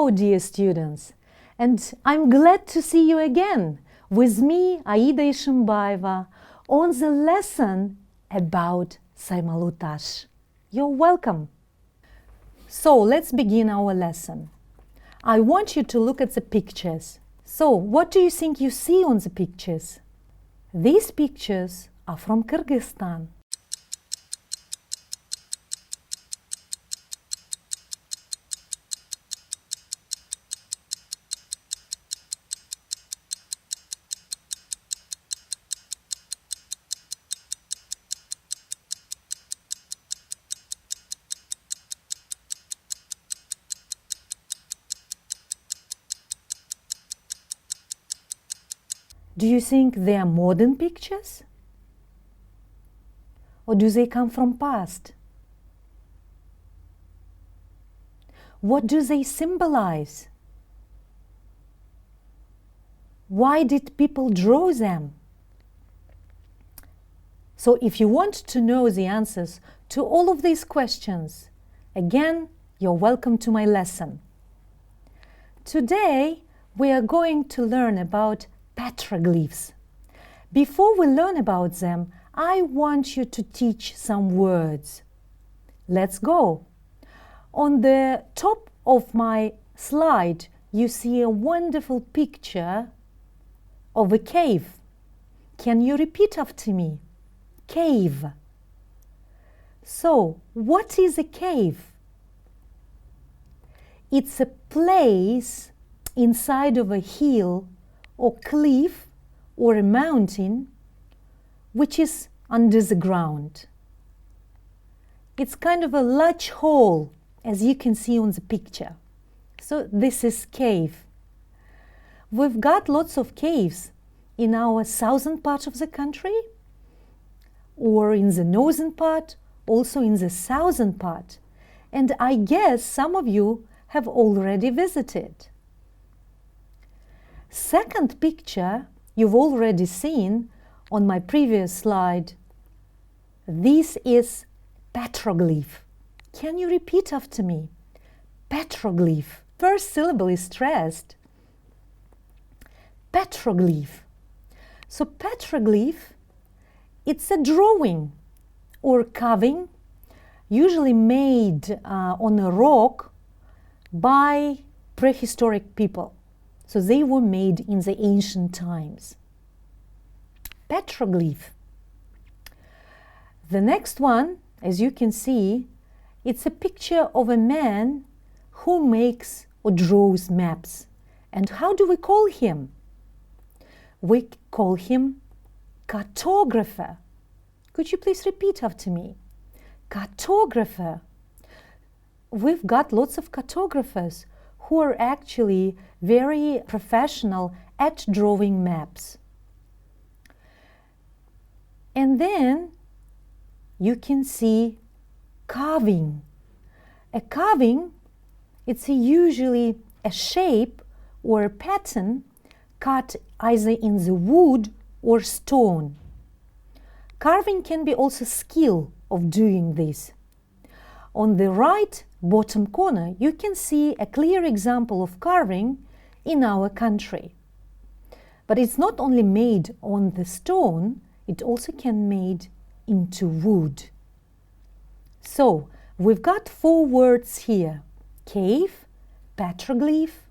Hello, dear students, and I'm glad to see you again with me, Aida Ishimbaeva, on the lesson about Saimaluu-Tash. You're welcome. So let's begin our lesson. I want you to look at the pictures. So what do you think you see on the pictures? These pictures are from Kyrgyzstan. Do you think they are modern pictures? Or do they come from past? What do they symbolize? Why did people draw them? So if you want to know the answers to all of these questions, again, you're welcome to my lesson. Today, we are going to learn about petroglyphs. Before we learn about them, I want you to teach some words. Let's go. On the top of my slide, you see a wonderful picture of a cave. Can you repeat after me? Cave. So, what is a cave? It's a place inside of a hill or cliff or a mountain which is under the ground. It's kind of a large hole, as you can see on the picture. So this is cave. We've got lots of caves in our southern part of the country, or in the northern part, also in the southern part. And I guess some of you have already visited. Second picture you've already seen on my previous slide. This is petroglyph. Can you repeat after me? Petroglyph. First syllable is stressed. Petroglyph. So petroglyph, it's a drawing or carving, usually made on a rock by prehistoric people. So they were made in the ancient times. Petroglyph. The next one, as you can see, it's a picture of a man who makes or draws maps. And how do we call him? We call him cartographer. Could you please repeat after me? Cartographer. We've got lots of cartographers who are actually very professional at drawing maps. And then you can see carving. A carving, it's usually a shape or a pattern cut either in the wood or stone. Carving can be also skill of doing this. On the right bottom corner, you can see a clear example of carving in our country. But it's not only made on the stone, it also can be made into wood. So, we've got 4 words here: cave, petroglyph,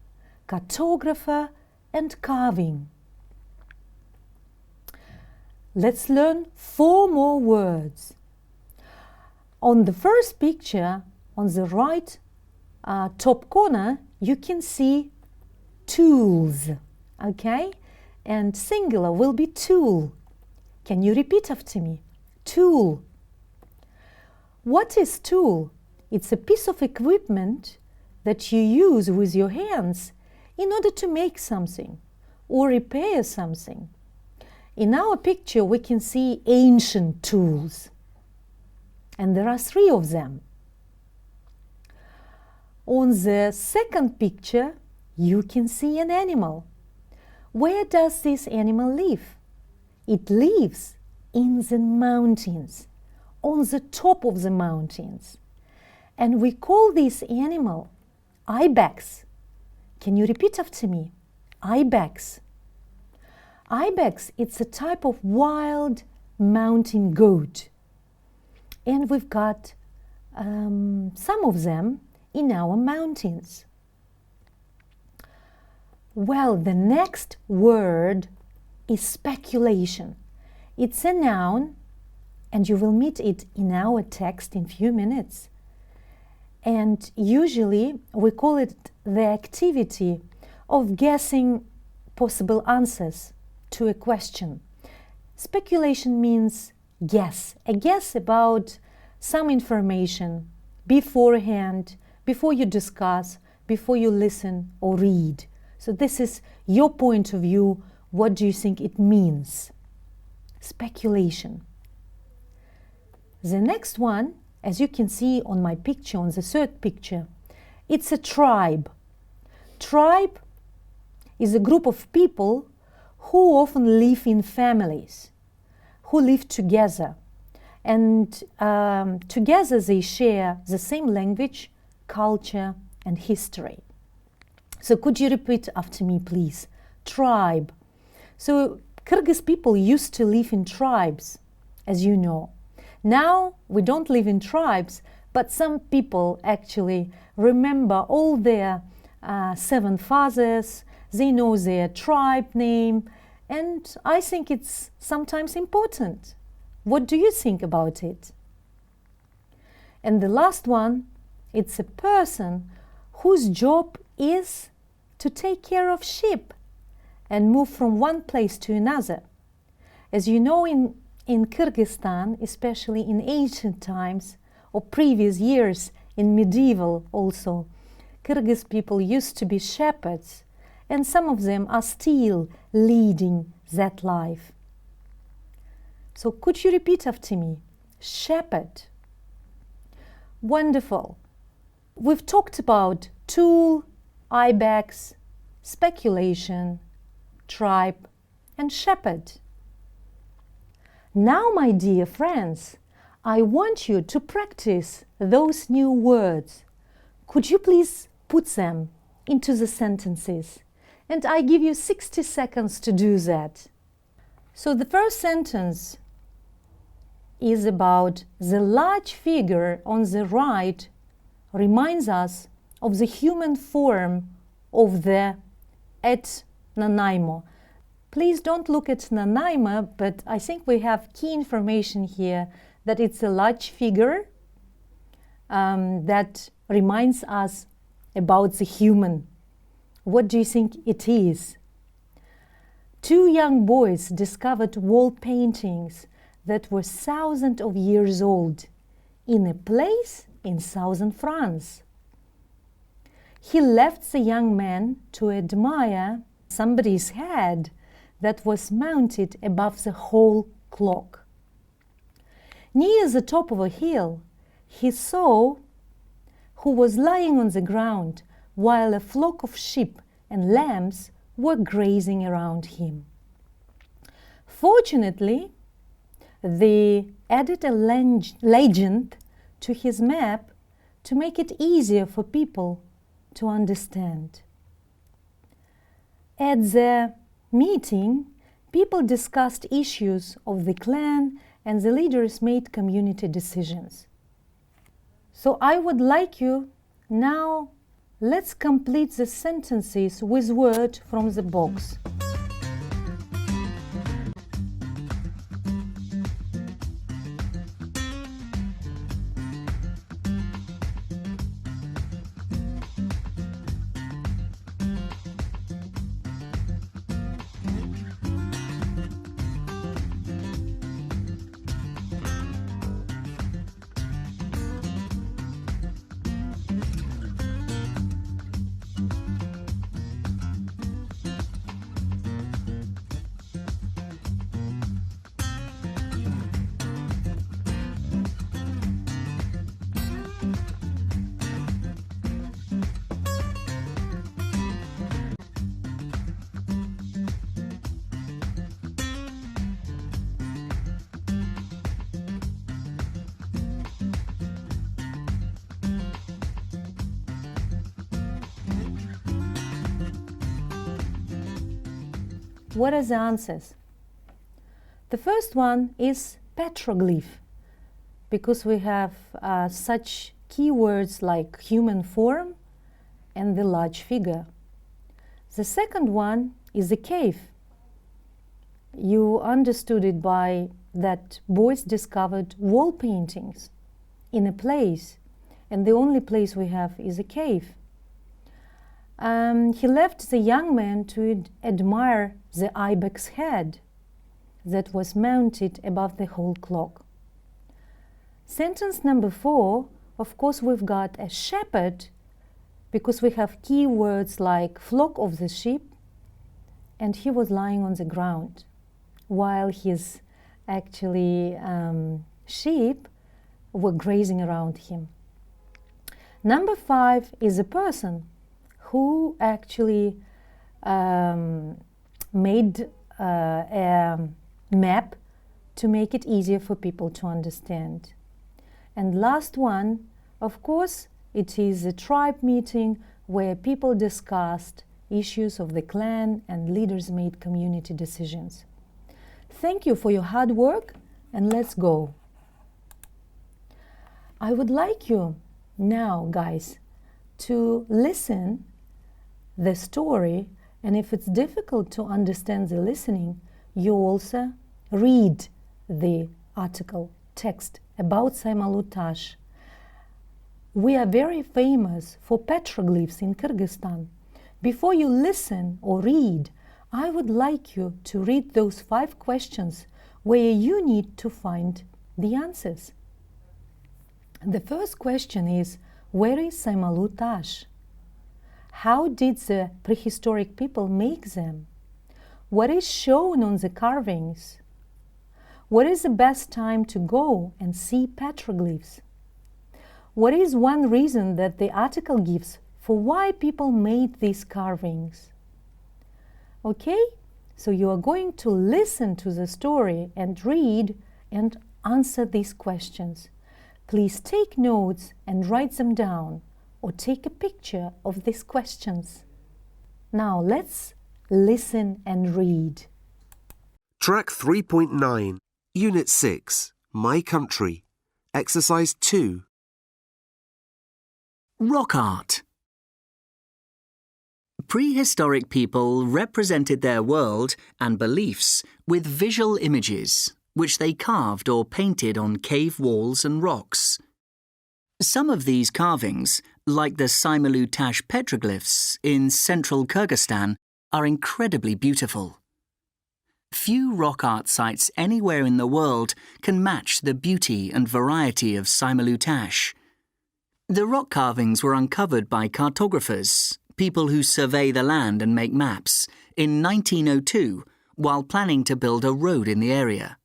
cartographer, and carving. Let's learn 4 more words. On the first picture, on the right top corner, you can see tools, okay? And singular will be tool. Can you repeat after me? Tool. What is tool? It's a piece of equipment that you use with your hands in order to make something or repair something. In our picture, we can see ancient tools. And there are 3 of them. On the second picture, you can see an animal. Where does this animal live? It lives in the mountains, on the top of the mountains. And we call this animal ibex. Can you repeat after me? Ibex. Ibex, it's a type of wild mountain goat. And we've got some of them in our mountains. Well, the next word is speculation. It's a noun, and you will meet it in our text in a few minutes. And usually we call it the activity of guessing possible answers to a question. Speculation means guess, a guess about some information beforehand, before you discuss, before you listen or read. So this is your point of view. What do you think it means? Speculation. The next one, as you can see on my picture, on the third picture, it's a tribe. Tribe is a group of people who often live in families, who live together. And together they share the same language, culture, and history. So could you repeat after me, please? Tribe. So Kyrgyz people used to live in tribes, as you know. Now we don't live in tribes, but some people actually remember all their 7 fathers. They know their tribe name, and I think it's sometimes important. What do you think about it? And the last one, it's a person whose job is to take care of sheep and move from one place to another. As you know, in Kyrgyzstan, especially in ancient times or previous years, in medieval also, Kyrgyz people used to be shepherds, and some of them are still leading that life. So could you repeat after me? Shepherd. Wonderful. We've talked about tool, ibex, speculation, tribe, and shepherd. Now, my dear friends, I want you to practice those new words. Could you please put them into the sentences? And I give you 60 seconds to do that. So the first sentence is about the large figure on the right reminds us of the human form of the at Nanaimo. Please don't look at Nanaimo, but I think we have key information here that it's a large figure that reminds us about the human. What do you think it is? 2 young boys discovered wall paintings that were thousands of years old in a place in southern France. He left the young man to admire somebody's head that was mounted above the whole clock. Near the top of a hill, he saw who was lying on the ground while a flock of sheep and lambs were grazing around him. Fortunately, they added a legend to his map to make it easier for people to understand. At the meeting, people discussed issues of the clan and the leaders made community decisions. So I would like you now, let's complete the sentences with words from the box. what are the answers? The first one is petroglyph, because we have such keywords like human form and the large figure. The second one is a cave. You understood it by that boys discovered wall paintings in a place, and the only place we have is a cave. He left the young man to admire the ibex head that was mounted above the whole clock. Sentence number 4, of course, we've got a shepherd, because we have keywords like flock of the sheep, and he was lying on the ground while his sheep were grazing around him. Number 5 is a person who actually made a map to make it easier for people to understand. And last one, of course, it is a tribe meeting where people discussed issues of the clan and leaders made community decisions. Thank you for your hard work, and let's go. I would like you now, guys, to listen the story, and if it's difficult to understand the listening, you also read the article text about Saimaluu-Tash. We are very famous for petroglyphs in Kyrgyzstan. Before you listen or read, I would like you to read those 5 questions where you need to find the answers. The first question is, where is Saimaluu-Tash? How did the prehistoric people make them? What is shown on the carvings? What is the best time to go and see petroglyphs? What is one reason that the article gives for why people made these carvings? Okay, so you are going to listen to the story and read and answer these questions. Please take notes and write them down, or take a picture of these questions. Now let's listen and read. Track 3.9, Unit 6, My Country, Exercise 2. Rock art. Prehistoric people represented their world and beliefs with visual images, which they carved or painted on cave walls and rocks. Some of these carvings, like the Saimaluu-Tash petroglyphs in central Kyrgyzstan, are incredibly beautiful. Few rock art sites anywhere in the world can match the beauty and variety of Saimaluu-Tash. The rock carvings were uncovered by cartographers, people who survey the land and make maps, in 1902 while planning to build a road in the area.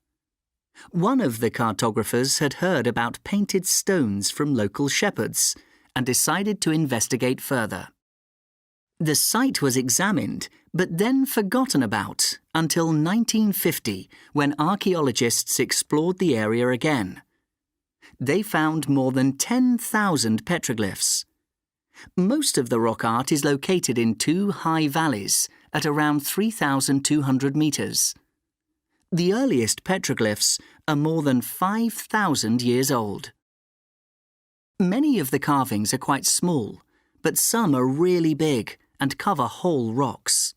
One of the cartographers had heard about painted stones from local shepherds and decided to investigate further. The site was examined, but then forgotten about until 1950, when archaeologists explored the area again. They found more than 10,000 petroglyphs. Most of the rock art is located in 2 high valleys at around 3,200 meters. The earliest petroglyphs are more than 5,000 years old. Many of the carvings are quite small, but some are really big and cover whole rocks.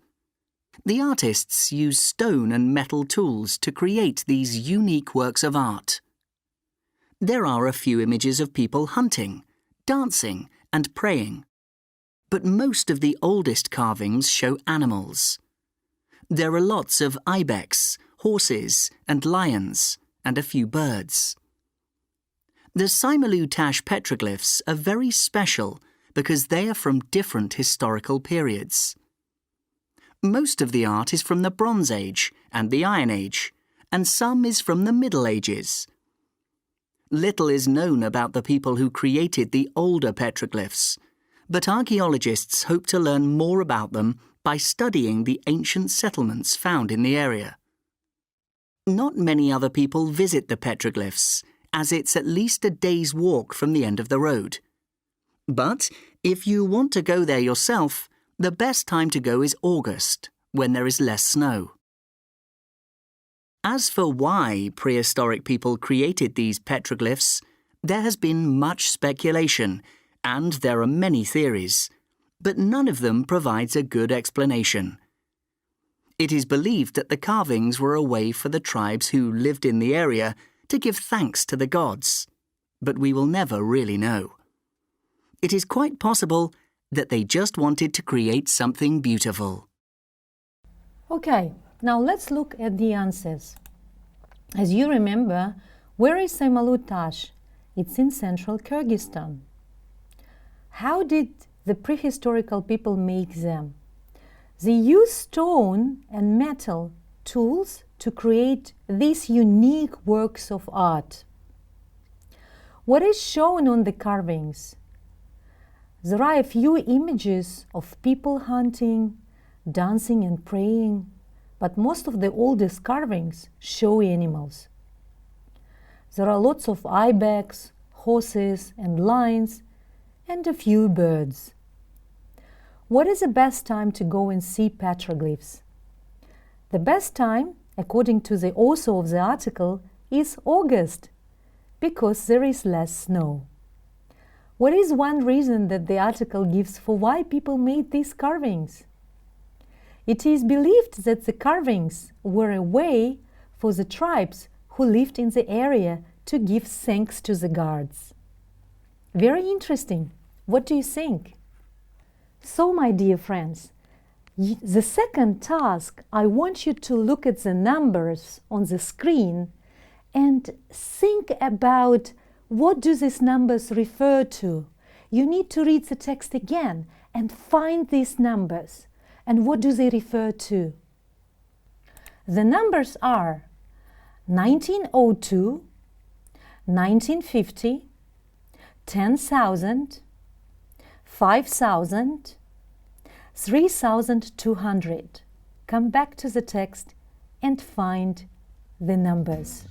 The artists use stone and metal tools to create these unique works of art. There are a few images of people hunting, dancing, and praying. But most of the oldest carvings show animals. There are lots of ibex, horses, and lions, and a few birds. The Saimaluu-Tash petroglyphs are very special because they are from different historical periods. Most of the art is from the Bronze Age and the Iron Age, and some is from the Middle Ages. Little is known about the people who created the older petroglyphs, but archaeologists hope to learn more about them by studying the ancient settlements found in the area. Not many other people visit the petroglyphs, as it's at least a day's walk from the end of the road. But if you want to go there yourself, the best time to go is August, when there is less snow. As for why prehistoric people created these petroglyphs, there has been much speculation, and there are many theories, but none of them provides a good explanation. It is believed that the carvings were a way for the tribes who lived in the area to give thanks to the gods, but we will never really know. It is quite possible that they just wanted to create something beautiful. Okay, now let's look at the answers. As you remember, where is Saimaluu-Tash? It's in central Kyrgyzstan. How did the prehistorical people make them? They used stone and metal tools to create these unique works of art. What is shown on the carvings? There are a few images of people hunting, dancing and praying, but most of the oldest carvings show animals. There are lots of ibex, horses and lions, and a few birds. What is the best time to go and see petroglyphs? The best time, according to the author of the article, is August, because there is less snow. What is one reason that the article gives for why people made these carvings? It is believed that the carvings were a way for the tribes who lived in the area to give thanks to the gods. Very interesting. What do you think? So, my dear friends, the second task, I want you to look at the numbers on the screen and think about what do these numbers refer to. You need to read the text again and find these numbers. And what do they refer to? The numbers are 1902, 1950, 10,000, 5,000, 3,200. Come back to the text and find the numbers.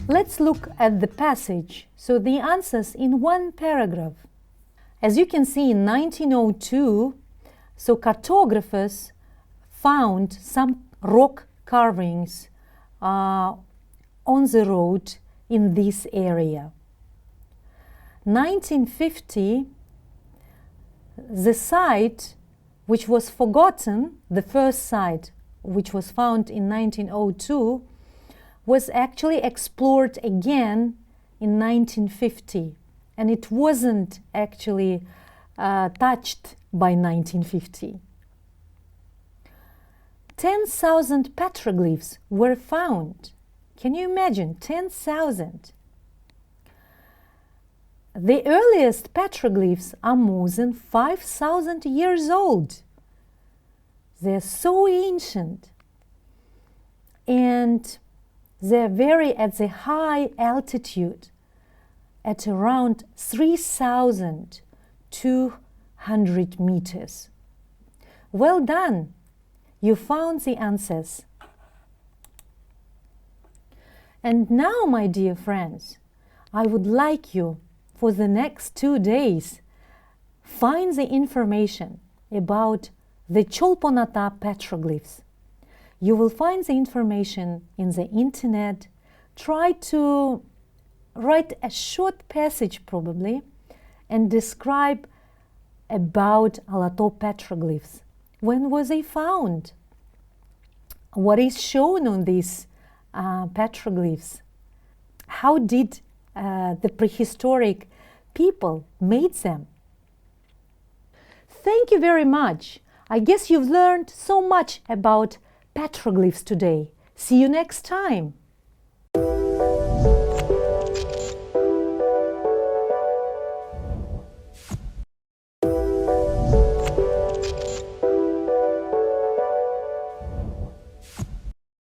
Let's look at the passage, so the answers in one paragraph. As you can see, in 1902, so cartographers found some rock carvings on the road in this area. 1950, the site which was forgotten, the first site which was found in 1902, was actually explored again in 1950, and it wasn't actually touched by 1950. 10,000 petroglyphs were found. Can you imagine? 10,000. The earliest petroglyphs are more than 5,000 years old. They're so ancient, and they're very at the high altitude, at around 3,200 meters. Well done! You found the answers. And now, my dear friends, I would like you, for the next 2 days, find the information about the Cholponata petroglyphs. You will find the information in the internet. Try to write a short passage probably and describe about Alato petroglyphs. When were they found? What is shown on these petroglyphs? How did the prehistoric people made them? Thank you very much. I guess you've learned so much about petroglyphs today. See you next time.